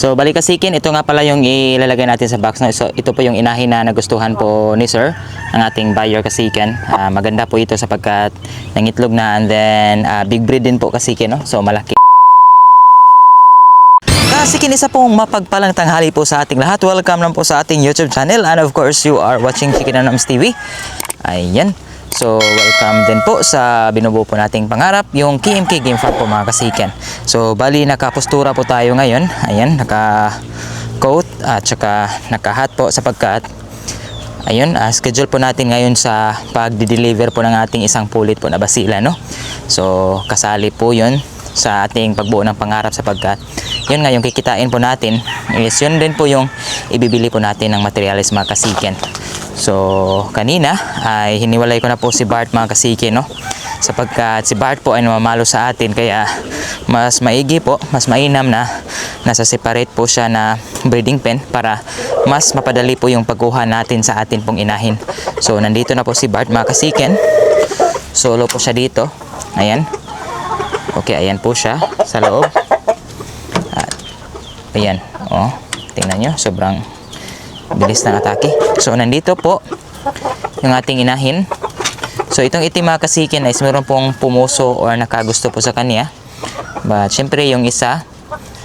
So balik kasikin, ito nga pala yung ilalagay natin sa box. No? So ito po yung inahin na nagustuhan po ni sir, ang ating buyer kasikin. Maganda po ito sapagkat nangitlog na, and then big breed din po kasikin, no? So malaki. Kasikin, isa pong mapagpalang tanghali po sa ating lahat. Welcome lang po sa ating YouTube channel, and of course you are watching Chicken Annoms TV. Ayan. So, welcome din po sa binubuo po nating pangarap, yung KMK Game Farm po mga kasiken. So, bali nakapostura po tayo ngayon. Ayan, naka-coat at saka naka-hat po sapagkat ayun, schedule po natin ngayon sa pag-deliver po ng ating isang pulit po na basila, no? So, kasali po yun sa ating pagbuo ng pangarap sapagkat yun nga yung kikitain po natin is yun din po yung ibibili po natin ng materials mga kasiken. So kanina ay hiniwalay ko na po si Bart mga kasiken, no? Sapagkat si Bart po ay namamalo sa atin, kaya mas maigi po, mas mainam na nasa separate po siya na breeding pen para mas mapadali po yung pagkuha natin sa atin pong inahin. So nandito na po si Bart mga kasiken. Solo po siya dito. Ayan. Okay, ayan po siya sa loob. At ayan, oh, tingnan nyo, sobrang bilis ng atake. So nandito po yung ating inahin. So itong itim mga kasikin ay meron pong pumuso or nakagusto po sa kanya. But syempre yung isa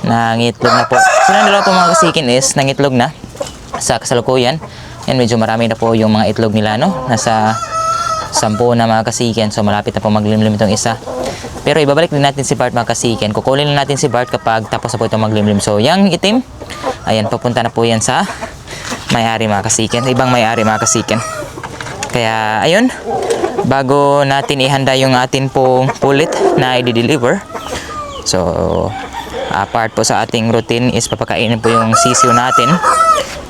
nangitlog na po. So nandito po mga kasikin is nangitlog na sa kasalukuyan. Yan, medyo marami na po yung mga itlog nila, no? Nasa 10 na mga kasikin. So malapit na po maglimlim itong isa. Pero ibabalik din natin si Bart mga kasikin. Kukunin lang natin si Bart kapag tapos na po itong maglimlim. So yung itim, ayan, papunta na po yan sa may-ari mga kasiken, ibang may-ari mga kasiken. Kaya ayun, bago natin ihanda yung atin pong pulit na i-deliver, so part po sa ating routine is papakainin po yung sisiw natin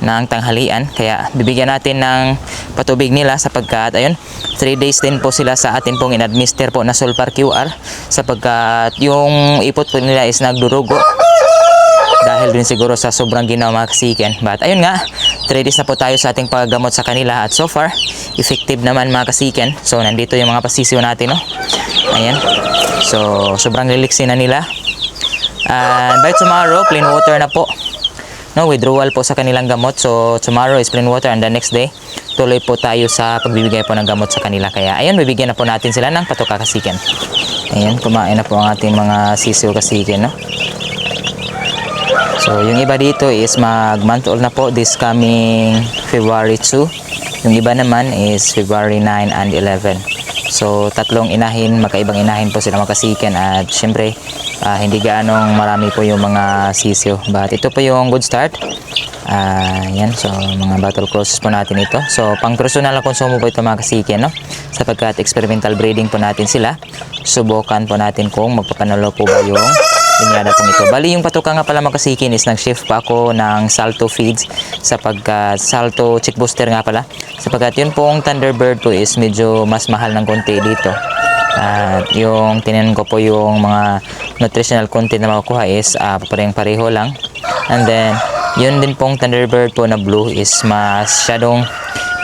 ng tanghalian. Kaya bibigyan natin ng patubig nila sapagkat ayun, 3 days din po sila sa atin pong in-administer po na sulfur QR sapagkat yung ipot po nila is nagdurugo dahil din siguro sa sobrang ginawa mga kasiken. But ayun nga, 3 days na po tayo sa ating paggamot sa kanila at so far, effective naman mga kasiken. So nandito yung mga pasisiw natin, no? Ayan. So sobrang liliksi na nila. And by tomorrow, plain water na po. No, withdrawal po sa kanilang gamot. So tomorrow is plain water and the next day, tuloy po tayo sa pagbibigay po ng gamot sa kanila. Kaya ayun, bibigyan na po natin sila ng patoka kasiken. Ayan, kumain na po ang ating mga sisiw kasiken, no? So, yung iba dito is mag-month old na po this coming February 2. Yung iba naman is February 9 and 11. So, tatlong inahin, magkaibang inahin po sila magkasiken at syempre, hindi gaanong marami po yung mga sisiyo. But ito po yung good start. Yan, so mga battle crosses po natin ito. So, pang personal na konsumo po ito mga kasiken, no? Sapagkat experimental breeding po natin sila. Subukan po natin kung magpapanalo po ba yung linyada pong ito. Bali yung patuka nga pala mga kasikin is nag-shift pa ako ng Salto feeds sapagkat Salto chick booster nga pala sapagkat yun pong Thunderbird po is medyo mas mahal ng konti dito. At yung tinanan ko po yung mga nutritional content na makukuha is pareho lang. And then yun din pong Thunderbird po na blue is masyadong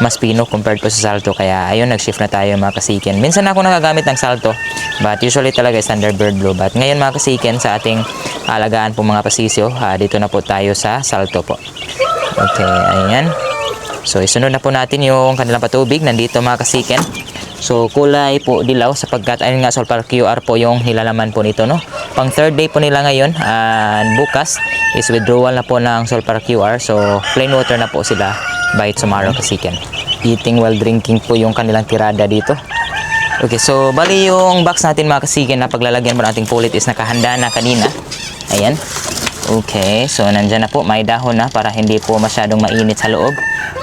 mas pino compared po sa Salto. Kaya ayun, nag-shift na tayo mga kasiken. Minsan ako nagagamit ng Salto, but usually talaga is Thunderbird blue. But ngayon mga kasiken, sa ating alagaan po mga pasisyo, dito na po tayo sa Salto po. Okay, ayan. So isunod na po natin yung kanilang patubig. Nandito mga kasiken. So kulay po dilaw sapagkat ayun nga, sulfur QR po yung nilalaman po nito, no? Pang 3rd day po nila ngayon, and bukas is withdrawal na po ng sulfur QR. So plain water na po sila by tomorrow kasiken. Eating while drinking po yung kanilang tirada dito. Okay, so bali yung box natin mga kasiken na paglalagyan po nating pulit is nakahanda na kanina. Ayan. Okay, so nandyan na po, may dahon na para hindi po masyadong mainit sa loob.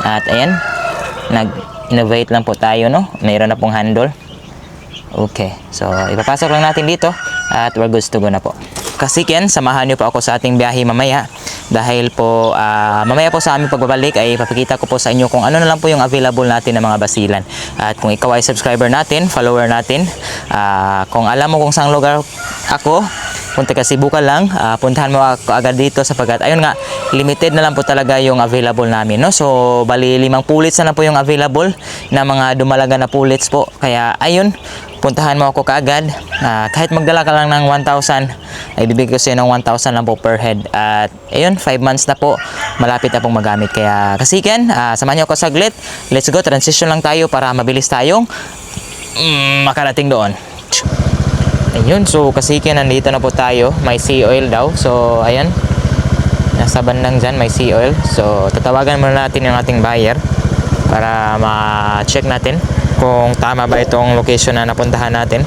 At ayan, nag-innovate lang po tayo, no? Mayroon na pong handle. Okay, so ipapasok lang natin dito at we're good to go na po. Kasiken, samahan nyo po ako sa ating biyahe mamaya. Dahil po mamaya po sa aming pagbabalik ay papakita ko po sa inyo kung ano na lang po yung available natin na mga basilan. At kung ikaw ay subscriber natin, follower natin, kung alam mo kung saang lugar ako, punta ka Cebu ka lang, puntahan mo ako agad dito sapagkat ayun nga, limited na lang po talaga yung available namin, no? So bali 5 pullets na lang po yung available na mga dumalaga na pullets po. Kaya ayun, puntahan mo ako kaagad. Kahit magdala ka lang ng 1,000, ay bibigay ko sa ng 1,000 lang po per head. At ayun, 5 months na po, malapit na pong magamit. Kaya kasiken, samahan niyo ako saglit. Let's go, transition lang tayo para mabilis tayong makarating doon. Ayun, so kasiken, nandito na po tayo. May sea oil daw. So ayan, nasa bandang dyan may sea oil. So tatawagan muna natin yung ating buyer para ma-check natin kung tama ba itong location na napuntahan natin.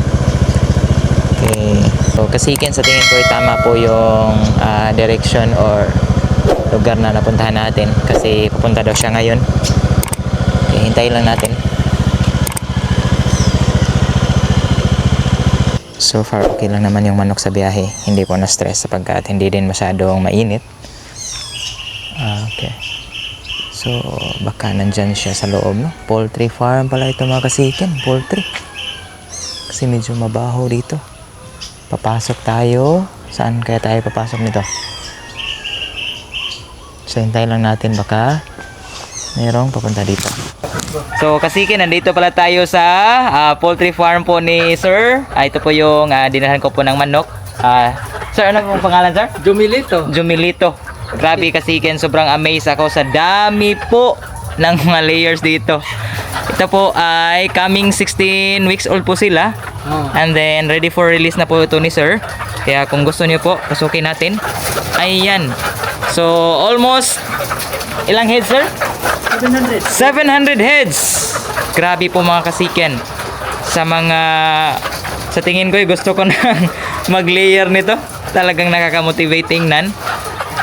Okay. So kasiken, sa tingin ko ay tama po yung direction or lugar na napuntahan natin kasi pupunta daw siya ngayon. Okay, hintayin lang natin. So far okay lang naman yung manok sa biyahe, hindi po na stress sapagkat hindi din masyadong mainit. Okay, so baka nandyan siya sa loob, no? Poultry farm pala ito mga kasiken, poultry kasi medyo mabaho dito. Papasok tayo, saan kaya tayo papasok nito? So hintayin lang natin, baka mayroong papunta dito. So kasiken, nandito pala tayo sa poultry farm po ni Sir. Ito po yung dinalhan ko po ng manok. Sir, ano pong pangalan, sir? Jumilito. Jumilito. Grabe kasiken, sobrang amazed ako sa dami po ng mga layers dito. Ito po ay coming 16 weeks old po sila. And then ready for release na po ito ni Sir. Kaya kung gusto niyo po, pasukin natin. Ayan. So almost ilang heads, sir? 700 heads. Grabe po mga kasiken. Sa tingin ko, gusto ko nang mag-layer nito. Talagang nakaka-motivate tingnan.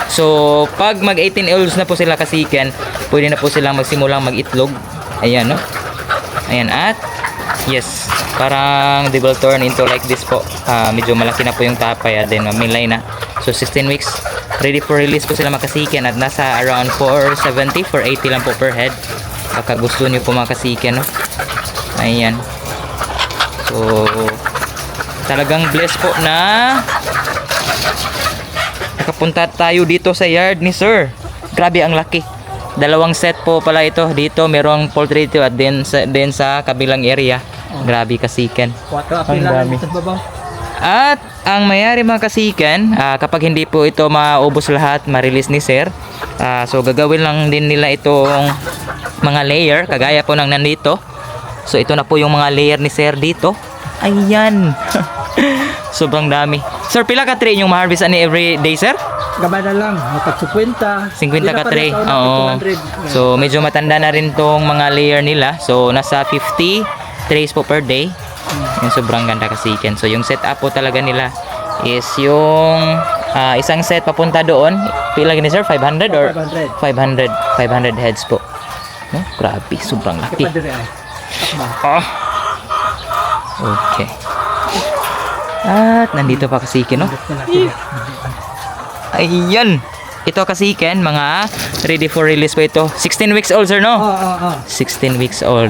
So, pag mag 18 olds na po sila kasiken, pwede na po silang magsimulang mag-itlog. Ayan, no? Ayan, at yes, parang they will turn into like this po. Medyo malaki na po yung tapay at then mamilay na. So, 16 weeks. Ready for release po sila makasiken at nasa around 470, 480 lang po per head. Baka gusto nyo po makasiken, no? Ayan. So, talagang blessed po na nakapunta tayo dito sa yard ni Sir. Grabe, ang laki. 2 set po pala ito. Dito merong poultry dito at then sa kabilang area. Grabe kasiken. Ang dami. At ang mayari mga kasiken, kapag hindi po ito maubos lahat, ma-release ni Sir, so gagawin lang din nila itong mga layer, kagaya po ng nandito. So ito na po yung mga layer ni Sir dito. Ayan. Sobrang dami. Sir, pila ka tray yung ma-harvest ani every day, sir? Gabay na lang, matag 50. 50 ka tray. Oo. So medyo matanda na rin tong mga layer nila. So nasa 50 trays po per day. Yung sobrang ganda kasiken. So yung setup po talaga nila is yung isang set papunta doon. Pila gini, sir? 500 or 500 heads po. No? Grabe, sobrang laki. Okay. At nandito pa kasiken, no? Ayan. Ito kasiken, mga ready for release po ito. 16 weeks old, sir, no? 16 weeks old.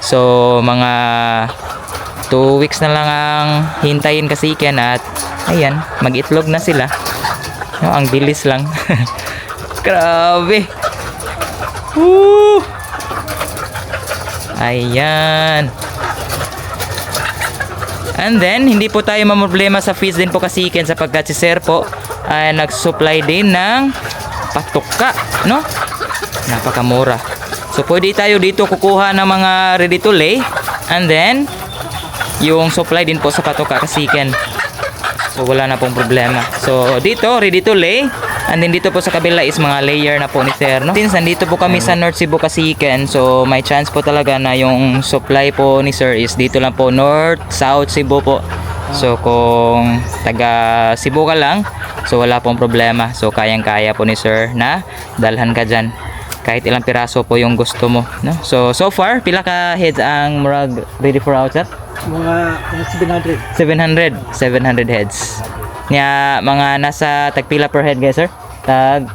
So mga 2 weeks na lang ang hintayin kasiken at ayan, mag-itlog na sila. No, ang bilis lang. Grabe. Woo! Ayan. And then, hindi po tayo mamroblema sa feeds din po kasiken sapagkat si Sir po ay nag-supply din ng patuka, no? Napakamura. So, pwede tayo dito kukuha ng mga ready to lay and then yung supply din po sa patuka kasiken. So wala na pong problema. So dito ready to lay and then dito po sa kabila is mga layer na po ni Sir, no? Since nandito po kami sa North Cebu kasiken, so may chance po talaga na yung supply po ni Sir is dito lang po North, South Cebu po. So kung taga Cebu ka lang, so wala pong problema. So kayang-kaya po ni Sir na dalhan ka dyan. Kahit ilang piraso po yung gusto mo, no? So far, pila ka heads ang murag ready for out, sir? Mga 700 heads. Nya mga nasa tagpila per head, guys, sir? Tag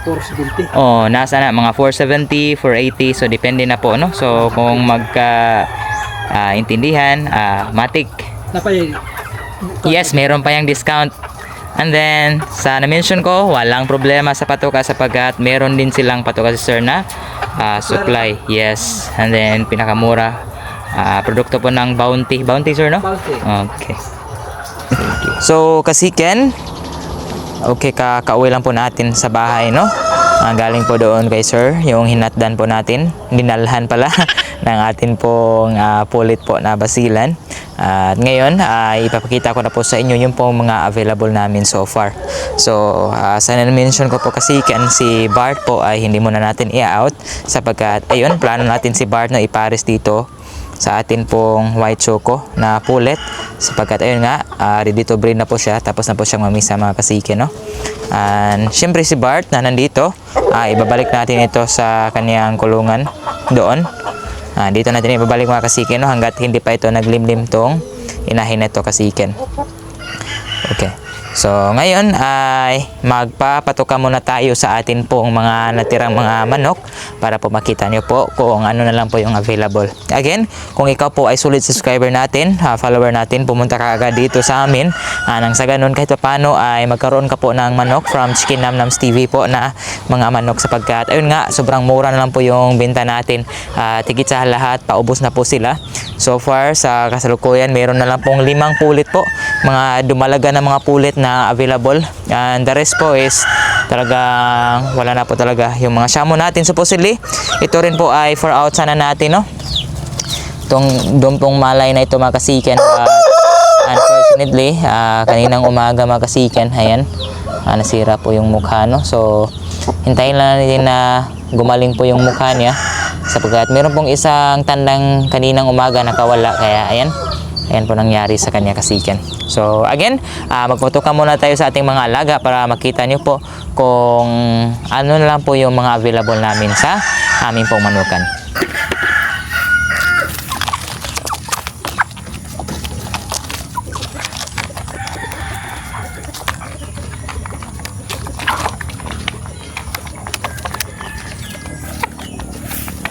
470. Oh, nasa na mga 470, 480. So depende na po, no? So kung magka intindihan, matik. Napay Yes, meron pa yung discount. And then, sa na-mention ko, walang problema sa patoka sapagkat meron din silang patoka si sir na supply. Yes. And then, pinakamura. Produkto po ng Bounty. Bounty, sir, no? Bounty. Okay. So, kasiken, okay, kakauwi lang po natin sa bahay, no? Galing po doon kay sir, yung hinatdan po natin, dinalhan pala ng atin pong pulit po na basilan. At ngayon, ipapakita ko na po sa inyo yung pong mga available namin so far. So, sa na-mention ko po kasi si Bart po ay hindi muna natin i-out sapagkat, ayun, plano natin si Bart na ipares dito sa atin pong white choco na pulet sapagkat ayun nga ready to breed na po siya, tapos na po siyang mamisa mga kasike, no? And syempre si Bart na nandito, ibabalik natin ito sa kaniyang kulungan doon. Dito natin ibabalik mga kasike, no, hanggat hindi pa ito naglimlim tong inahin na ito kasiken. Okay. So, ngayon ay magpapatuka muna tayo sa atin pong mga natirang mga manok para po makita nyo po kung ano na lang po yung available. Again, kung ikaw po ay solid subscriber natin, follower natin, pumunta ka agad dito sa amin. Nang sa ganun kahit paano ay magkaroon ka po ng manok from Chicken Namnams TV po na mga manok sapagkat ayun nga, sobrang mura na lang po yung benta natin. Tigit sa lahat, paubos na po sila. So far sa kasalukuyan, meron na lang pong 5 pulit po, mga dumalaga na mga pulit na available, and the rest po is talagang wala na po talaga yung mga shamo natin. Supposedly ito rin po ay for out sana natin, no, itong dumpong malay na ito mga kasiken, but unfortunately kaninang umaga mga kasiken, ayan, nasira po yung mukha, no. So hintayin lang natin na gumaling po yung mukha niya sapagkat meron pong isang tandang kaninang umaga nakawala, kaya ayan po nangyari sa kanya kasiken. So again, magpatuka muna tayo sa ating mga alaga para makita nyo po kung ano na lang po yung mga available namin sa aming pong manukan.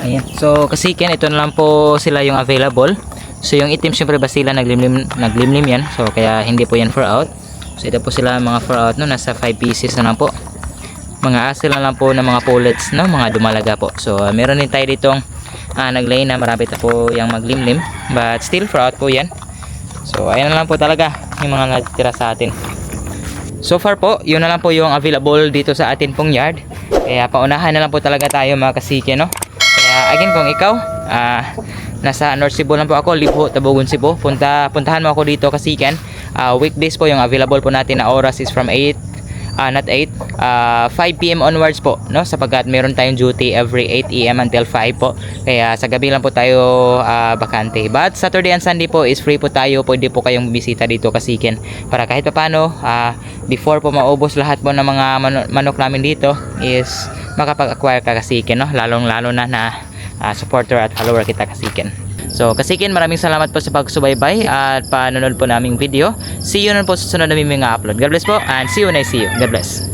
Ayan. So kasiken, ito na lang po sila yung available. So yung itim syempre ba sila naglimlim yan. So kaya hindi po yan for out. So ito po sila mga for out, no, nasa 5 pieces na lang po. Mga asil na lang po ng mga pullets, no, mga dumalaga po. So meron din tayo ditong naglay na marami na po yung maglimlim, but still for out po yan. So ayan na lang po talaga yung mga natitira sa atin. So far po, yun na lang po yung available dito sa atin pong yard. Kaya paunahan na lang po talaga tayo mga kasike, no. Kaya again, kung ikaw nasa North Cebu lang po ako, Libho, Tabogon, Cebu, puntahan mo ako dito kasiken. Weekdays po yung available po natin na oras is from 5 PM onwards po, no, sapagkat meron tayong duty every 8 AM until 5 po. Kaya sa gabi lang po tayo bakante. But Saturday and Sunday po is free po tayo. Pwede po kayong bisita dito kasiken para kahit paano before po maubos lahat po ng mga manok namin dito is makapag-acquire ka kasiken, no, lalong-lalo na supporter at follower kita kasiken. So kasiken, maraming salamat po sa pagsubaybay at panonood po naming video. See you na po sa sunod na mga upload. God bless po and see you. God bless.